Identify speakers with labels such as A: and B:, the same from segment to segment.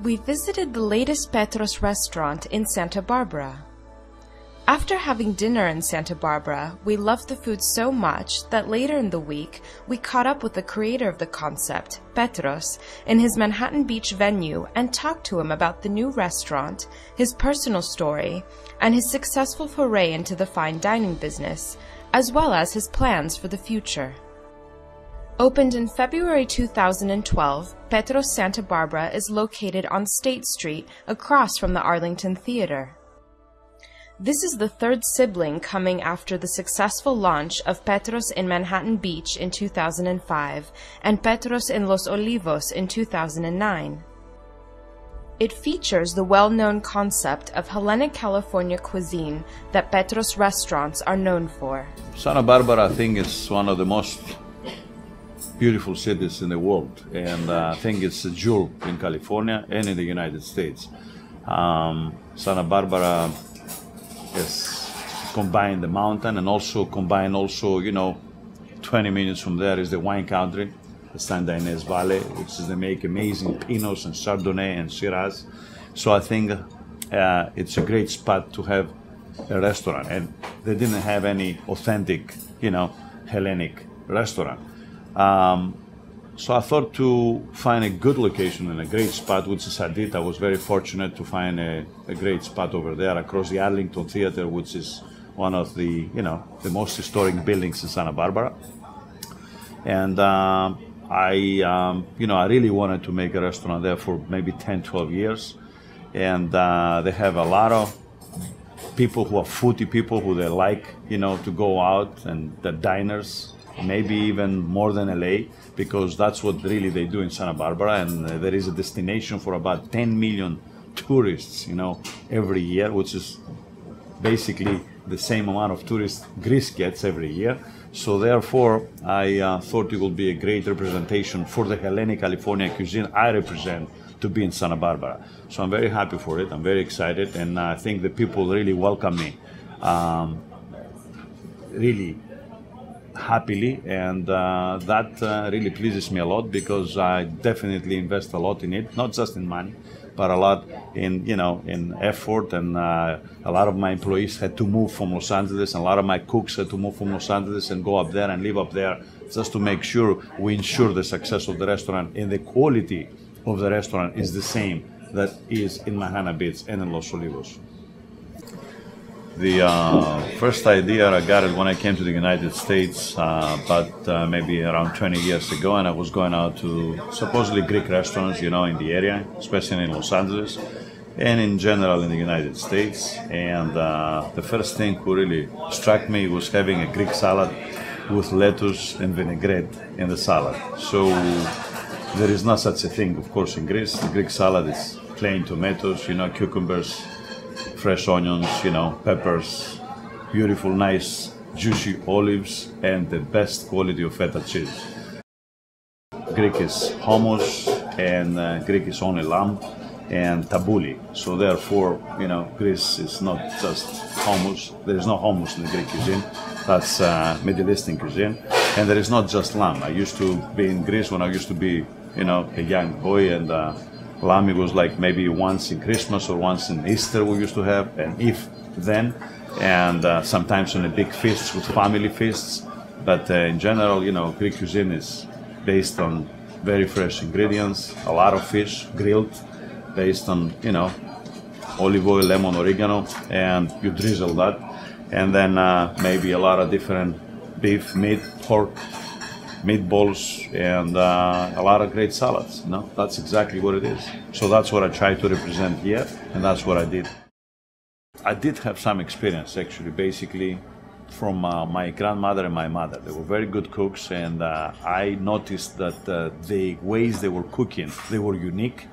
A: We visited the latest Petros restaurant in Santa Barbara. After having dinner in Santa Barbara, we loved the food so much that later in the week, we caught up with the creator of the concept, Petros, in his Manhattan Beach venue and talked to him about the new restaurant, his personal story, and his successful foray into the fine dining business, as well as his plans for the future. Opened in February 2012, Petros Santa Barbara is located on State Street across from the Arlington Theater. This is the third sibling coming after the successful launch of Petros in Manhattan Beach in 2005 and Petros in Los Olivos in 2009. It features the well-known concept of Hellenic-California cuisine that Petros restaurants are known for.
B: Santa Barbara, I think, is one of the most beautiful cities in the world, and I think it's a jewel in California and in the United States. Santa Barbara is combined the mountain and also 20 minutes from there is the wine country, the San Ynez Valley, which is they make amazing Pinots and Chardonnay and Shiraz. So I think it's a great spot to have a restaurant, and they didn't have any authentic, Hellenic restaurant. So I thought to find a good location and a great spot, which is I did. I was very fortunate to find a great spot over there across the Arlington Theater, which is one of the, the most historic buildings in Santa Barbara. And I really wanted to make a restaurant there for maybe 10, 12 years. And they have a lot of people who are foodie people who they like, to go out, and the diners, maybe even more than LA, because that's what really they do in Santa Barbara, and there is a destination for about 10 million tourists, every year, which is basically the same amount of tourists Greece gets every year. So therefore, I thought it would be a great representation for the Hellenic-California cuisine I represent to be in Santa Barbara. So I'm very happy for it, I'm very excited, and I think the people really welcome me, really happily, and that really pleases me a lot, because I definitely invest a lot in it, not just in money, but a lot in in effort, and a lot of my employees had to move from Los Angeles, and a lot of my cooks had to move from Los Angeles and go up there and live up there, just to make sure we ensure the success of the restaurant, and the quality of the restaurant is the same that is in Manhattan Beach and in Los Olivos. The first idea I got it when I came to the United States about maybe around 20 years ago, and I was going out to supposedly Greek restaurants, in the area, especially in Los Angeles, and in general in the United States. And the first thing who really struck me was having a Greek salad with lettuce and vinaigrette in the salad. So there is not such a thing, of course, in Greece. The Greek salad is plain tomatoes, cucumbers, fresh onions, peppers, beautiful, nice, juicy olives, and the best quality of feta cheese. Greek is hummus, and Greek is only lamb, and tabbouleh. So therefore, Greece is not just hummus. There is no hummus in the Greek cuisine. That's Middle Eastern cuisine. And there is not just lamb. I used to be in Greece when I used to be, a young boy, and lamb, it was like maybe once in Christmas or once in Easter we used to have, and if then, and sometimes on a big feasts with family feasts. But in general, Greek cuisine is based on very fresh ingredients, a lot of fish grilled, based on, olive oil, lemon, oregano, and you drizzle that, and then maybe a lot of different beef, meat, pork, meatballs, and a lot of great salads. That's exactly what it is. So that's what I try to represent here, and that's what I did. I did have some experience, actually, basically from my grandmother and my mother. They were very good cooks, and I noticed that the ways they were cooking, they were unique,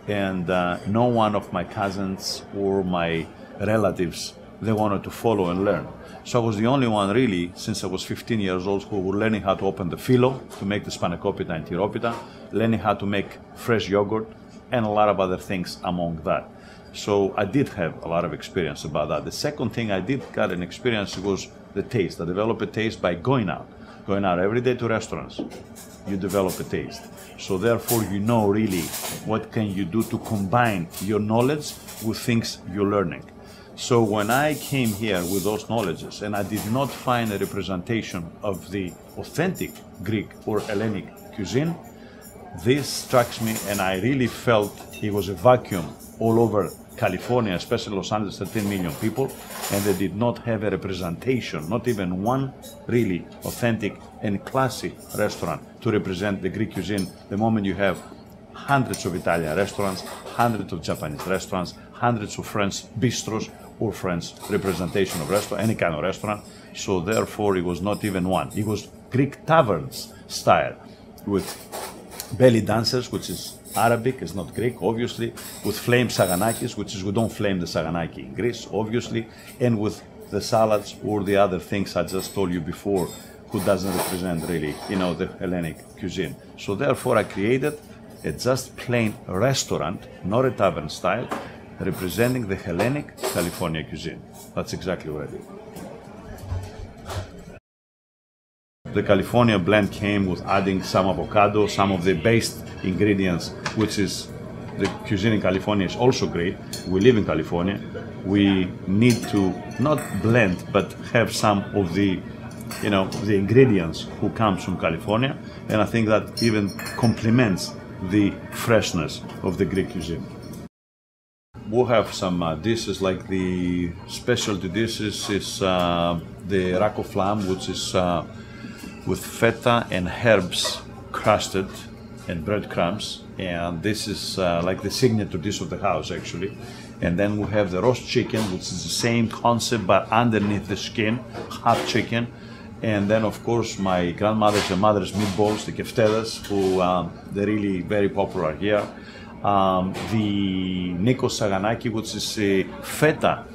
B: and no one of my cousins or my relatives, they wanted to follow and learn. So I was the only one really, since I was 15 years old, who were learning how to open the filo, to make the spanakopita and tiropita, learning how to make fresh yogurt, and a lot of other things among that. So I did have a lot of experience about that. The second thing I did got an experience was the taste. I developed a taste by going out every day to restaurants, you develop a taste. So therefore, you know really what can you do to combine your knowledge with things you're learning. So when I came here with those knowledges and I did not find a representation of the authentic Greek or Hellenic cuisine, this strikes me, and I really felt it was a vacuum all over California, especially Los Angeles, 13 million people, and they did not have a representation, not even one really authentic and classy restaurant to represent the Greek cuisine. The moment you have hundreds of Italian restaurants, hundreds of Japanese restaurants, hundreds of French bistros or French representation of restaurant, any kind of restaurant. So therefore it was not even one. It was Greek taverns style with belly dancers, which is Arabic, it's not Greek, obviously, with flame saganakis, which is we don't flame the saganaki in Greece, obviously, and with the salads or the other things I just told you before, who doesn't represent really, the Hellenic cuisine. So therefore I created a just plain restaurant, not a tavern style, representing the Hellenic-California cuisine. That's exactly what I did. The California blend came with adding some avocado, some of the base ingredients, which is the cuisine in California is also great. We live in California. We need to not blend, but have some of the, the ingredients who comes from California. And I think that even complements the freshness of the Greek cuisine. We'll have some dishes, like the specialty dishes is the rack of lamb, which is with feta and herbs crusted and breadcrumbs, and this is like the signature dish of the house actually. And then we have the roast chicken, which is the same concept but underneath the skin, half chicken. And then of course my grandmother's and mother's meatballs, the keftedas, who they're really very popular here. The Nikos saganaki, which is a feta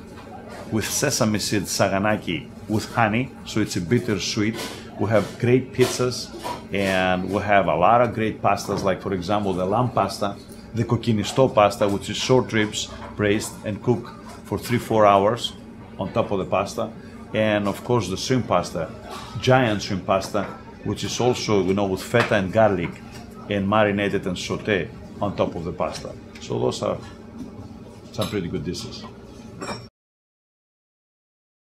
B: with sesame seed saganaki with honey, so it's a bittersweet. We have great pizzas, and we have a lot of great pastas, like for example the lamb pasta, the cocchinisto pasta, which is short ribs braised and cooked for 3-4 hours on top of the pasta, and of course the shrimp pasta, giant shrimp pasta, which is also with feta and garlic and marinated and sauté on top of the pasta. So those are some pretty good dishes.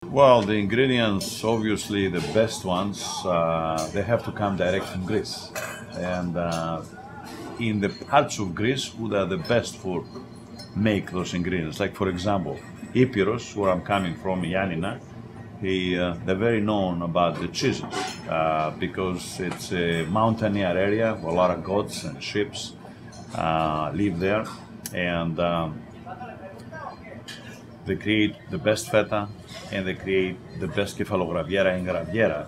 B: Well, the ingredients, obviously the best ones, they have to come direct from Greece. And in the parts of Greece who are the best for make those ingredients. Like for example, Epirus, where I'm coming from, Ioannina, they're very known about the cheeses because it's a mountaineer area where a lot of goats and sheep live there. And they create the best feta, and they create the best kefalograviera and graviera,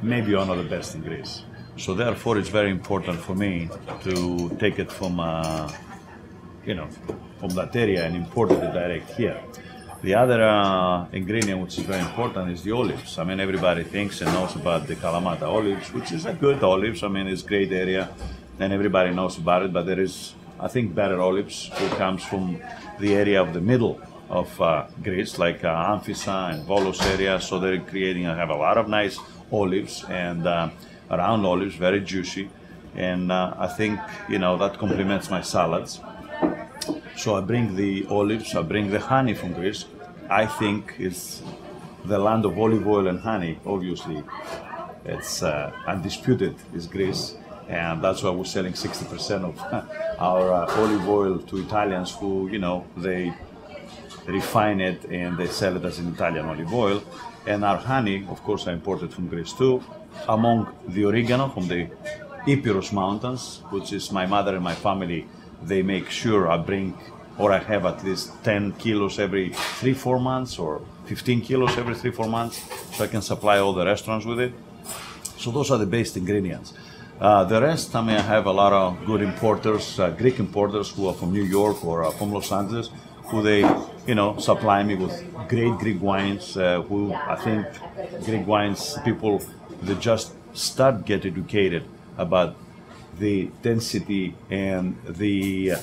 B: maybe one of the best in Greece. So therefore it's very important for me to take it from, from that area and import it direct here. The other ingredient which is very important is the olives. I mean, everybody thinks and knows about the Kalamata olives, which is a good olives. I mean, it's a great area and everybody knows about it, but there is, I think, better olives who comes from the area of the middle of Greece, like Amphissa and Volos area. So they're creating, I have a lot of nice olives and round olives, very juicy. And I think, that complements my salads. So I bring the olives, I bring the honey from Greece. I think it's the land of olive oil and honey, obviously. It's undisputed, is Greece. And that's why we're selling 60% of our olive oil to Italians who, they refine it and they sell it as an Italian olive oil. And our honey, of course, I imported from Greece too. Among the oregano from the Epirus Mountains, which is my mother and my family, they make sure I bring, or I have at least 10 kilos every 3-4 months or 15 kilos every 3-4 months, so I can supply all the restaurants with it. So those are the base ingredients. The rest, I have a lot of good importers, Greek importers who are from New York or from Los Angeles, who they, supply me with great Greek wines, who I think Greek wines, people, they just start get educated about the density and the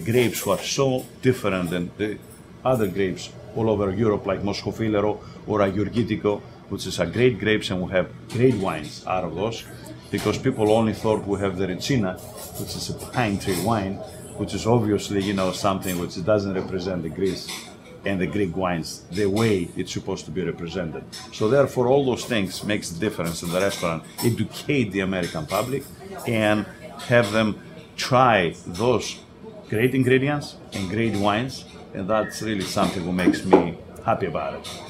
B: grapes who are so different than the other grapes all over Europe, like Moscofilero or Agurgitico, which is a great grapes, and we have great wines out of those. because people only thought we have the Ricina, which is a pine tree wine, which is obviously, you know, something which doesn't represent the Greece and the Greek wines the way it's supposed to be represented. So therefore, all those things makes the difference in the restaurant. Educate the American public and have them try those great ingredients and great wines, and that's really something that makes me happy about it.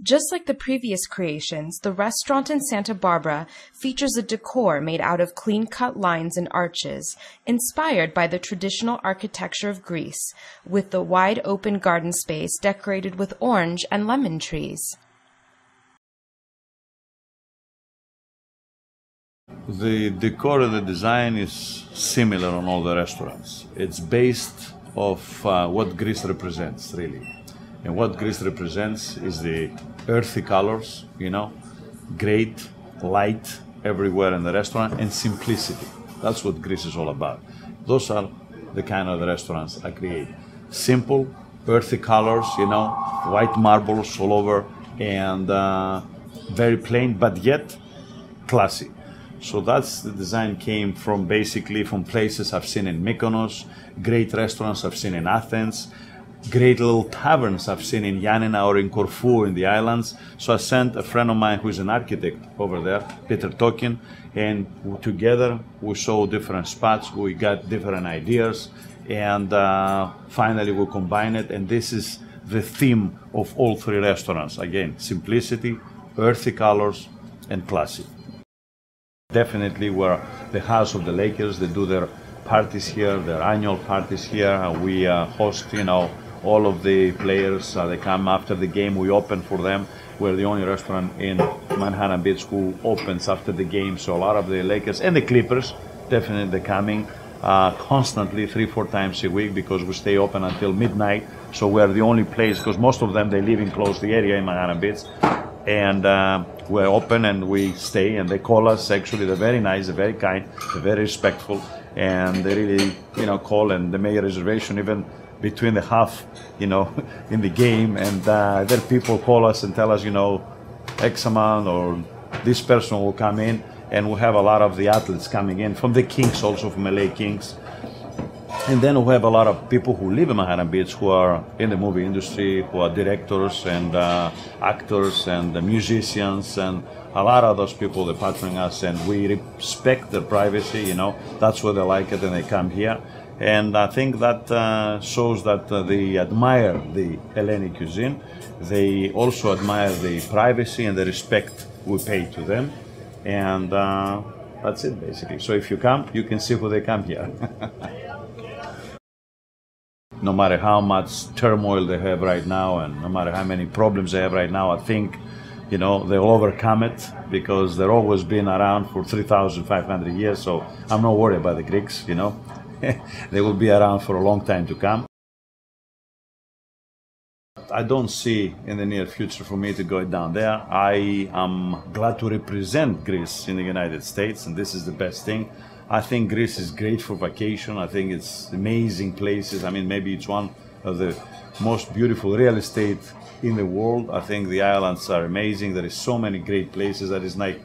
A: Just like the previous creations, the restaurant in Santa Barbara features a decor made out of clean-cut lines and arches, inspired by the traditional architecture of Greece, with the wide open garden space decorated with orange and lemon trees.
B: The decor and the design is similar on all the restaurants. It's based off what Greece represents, really. And what Greece represents is the earthy colors, you know, great light everywhere in the restaurant, and simplicity. That's what Greece is all about. Those are the kind of the restaurants I create. Simple, earthy colors, you know, white marbles all over, and very plain, but yet classy. So that's the design came from basically from places I've seen in Mykonos, great restaurants I've seen in Athens, great little taverns I've seen in Yanina or in Corfu in the islands. So I sent a friend of mine who's an architect over there, Peter Tokin, and together we saw different spots, we got different ideas, and finally we combine it, and this is the theme of all three restaurants. Again, simplicity, earthy colors, and classy. Definitely we're the house of the Lakers. They do their parties here, their annual parties here. We host, you know, all of the players. They come after the game. We open for them. We're the only restaurant in Manhattan Beach who opens after the game. So a lot of the Lakers and the Clippers, definitely they're coming constantly 3-4 times a week because we stay open until midnight. So we're the only place, because most of them, they live in close the area in Manhattan Beach. And we're open and we stay, and they call us. Actually, they're very nice, they're very kind, they're very respectful, and they really, you know, call and they make a reservation even between the half, you know, in the game. And then people call us and tell us, you know, X amount or this person will come in, and we have a lot of the athletes coming in from the Kings, also from LA Kings. And then we have a lot of people who live in Manhattan Beach who are in the movie industry, who are directors and actors and musicians, and a lot of those people, they're partnering us, and we respect their privacy, you know, that's why they like it and they come here. And I think that shows that they admire the Hellenic cuisine. They also admire the privacy and the respect we pay to them. And that's it, basically. So if you come, you can see who they come here. No matter how much turmoil they have right now and no matter how many problems they have right now, I think, you know, they'll overcome it because they've always been around for 3,500 years. So I'm not worried about the Greeks, you know. They will be around for a long time to come. I don't see in the near future for me to go down there. I am glad to represent Greece in the United States, and this is the best thing. I think Greece is great for vacation. I think it's amazing places. I mean, maybe it's one of the most beautiful real estate in the world. I think the islands are amazing. There is so many great places that is like,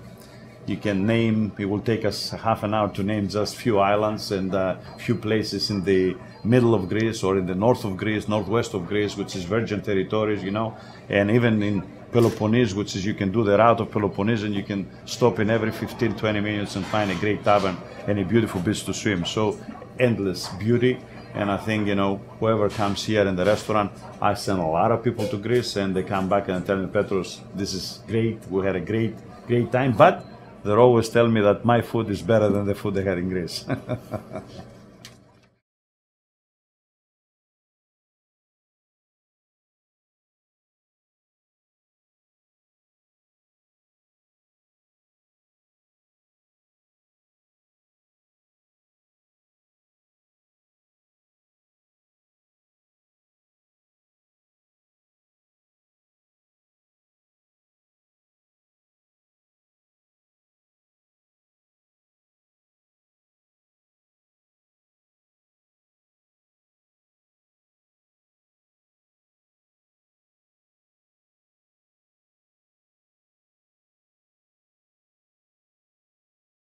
B: you can name, it will take us half an hour to name just few islands and few places in the middle of Greece or in the north of Greece, northwest of Greece, which is virgin territories, you know, and even in Peloponnese, which is you can do the route of Peloponnese and you can stop in every 15-20 minutes and find a great tavern and a beautiful beach to swim. So endless beauty. And I think, you know, whoever comes here in the restaurant, I send a lot of people to Greece and they come back and tell me, Petros, this is great. We had a great time. But they always tell me that my food is better than the food they had in Greece.